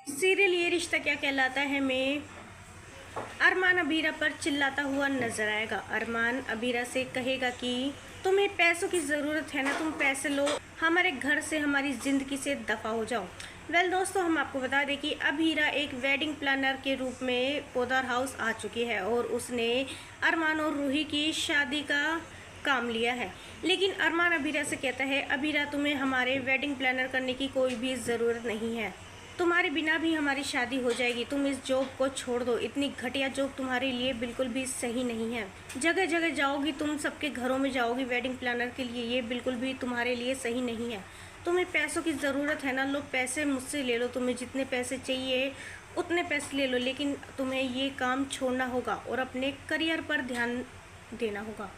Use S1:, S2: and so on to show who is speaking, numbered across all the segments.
S1: Serial ये रिश्ता क्या कहलाता है में अरमान अबीरा पर चिल्लाता हुआ नजर आएगा। अरमान अबीरा से कहेगा कि तुम्हें पैसों की ज़रूरत है ना, तुम पैसे लो, हमारे घर से, हमारी ज़िंदगी से दफ़ा हो जाओ। दोस्तों, हम आपको बता दें कि अबीरा एक वेडिंग प्लानर के रूप में पोदार हाउस आ चुकी है और उसने अरमान और रूही की शादी का काम लिया है। लेकिन अरमान अबीरा से कहता है, अबीरा तुम्हें हमारे वेडिंग प्लानर करने की कोई भी ज़रूरत नहीं है, तुम्हारे बिना भी हमारी शादी हो जाएगी, तुम इस जॉब को छोड़ दो, इतनी घटिया जॉब तुम्हारे लिए बिल्कुल भी सही नहीं है। जगह जगह जाओगी, तुम सबके घरों में जाओगी वेडिंग प्लानर के लिए, ये बिल्कुल भी तुम्हारे लिए सही नहीं है। तुम्हें पैसों की ज़रूरत है ना, लो पैसे मुझसे ले लो, तुम्हें जितने पैसे चाहिए उतने पैसे ले लो, लेकिन तुम्हें ये काम छोड़ना होगा और अपने करियर पर ध्यान देना होगा।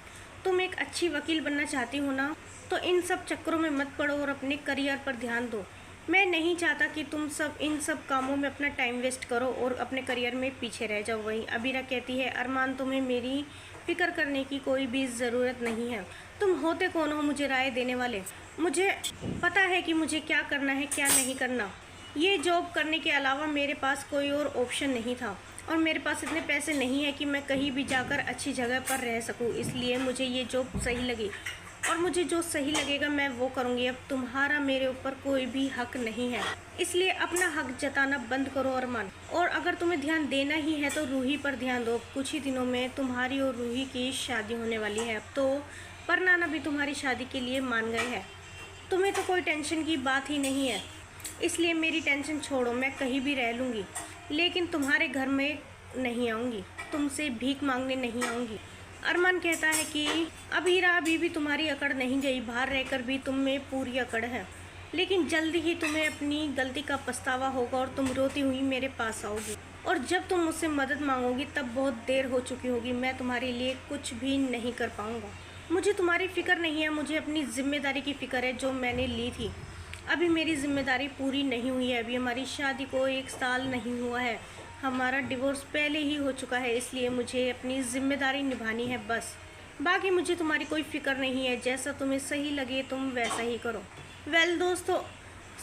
S1: तुम एक अच्छी वकील बनना चाहती हो ना, तो इन सब चक्करों में मत पड़ो और अपने करियर पर ध्यान दो। मैं नहीं चाहता कि तुम सब इन सब कामों में अपना टाइम वेस्ट करो और अपने करियर में पीछे रह जाओ। वहीं अबीरा कहती है, अरमान तुम्हें मेरी फ़िक्र करने की कोई भी ज़रूरत नहीं है, तुम होते कौन हो मुझे राय देने वाले? मुझे पता है कि मुझे क्या करना है क्या नहीं करना। ये जॉब करने के अलावा मेरे पास कोई और ऑप्शन नहीं था और मेरे पास इतने पैसे नहीं है कि मैं कहीं भी जाकर अच्छी जगह पर रह सकूं, इसलिए मुझे ये जॉब सही लगी और मुझे जो सही लगेगा मैं वो करूँगी। अब तुम्हारा मेरे ऊपर कोई भी हक नहीं है, इसलिए अपना हक जताना बंद करो अरमान। और अगर तुम्हें ध्यान देना ही है तो रूही पर ध्यान दो। कुछ ही दिनों में तुम्हारी और रूही की शादी होने वाली है, अब तो परनाना भी तुम्हारी शादी के लिए मान गए हैं। तुम्हें तो कोई टेंशन की बात ही नहीं है, इसलिए मेरी टेंशन छोड़ो, मैं कहीं भी रह लूँगी, लेकिन तुम्हारे घर में नहीं आऊँगी, तुमसे भीख मांगने नहीं आऊँगी। अरमान कहता है कि अबीरा अभी भी तुम्हारी अकड़ नहीं गई, बाहर रहकर भी तुम में पूरी अकड़ है, लेकिन जल्दी ही तुम्हें अपनी गलती का पछतावा होगा और तुम रोती हुई मेरे पास आओगी और जब तुम मुझसे मदद मांगोगी तब बहुत देर हो चुकी होगी, मैं तुम्हारे लिए कुछ भी नहीं कर पाऊँगा। मुझे तुम्हारी फ़िक्र नहीं है, मुझे अपनी जिम्मेदारी की फ़िक्र है जो मैंने ली थी। अभी मेरी जिम्मेदारी पूरी नहीं हुई है, अभी हमारी शादी को 1 साल नहीं हुआ है, हमारा डिवोर्स पहले ही हो चुका है, इसलिए मुझे अपनी जिम्मेदारी निभानी है बस। बाकी मुझे तुम्हारी कोई फ़िक्र नहीं है, जैसा तुम्हें सही लगे तुम वैसा ही करो। दोस्तों,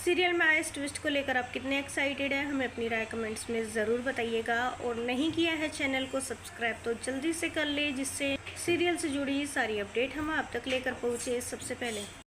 S1: सीरियल में आए इस ट्विस्ट को लेकर आप कितने एक्साइटेड हैं, हमें अपनी राय कमेंट्स में ज़रूर बताइएगा और नहीं किया है चैनल को सब्सक्राइब तो जल्दी से कर ले, जिससे सीरियल से जुड़ी सारी अपडेट हम आप तक लेकर पहुँचे सबसे पहले।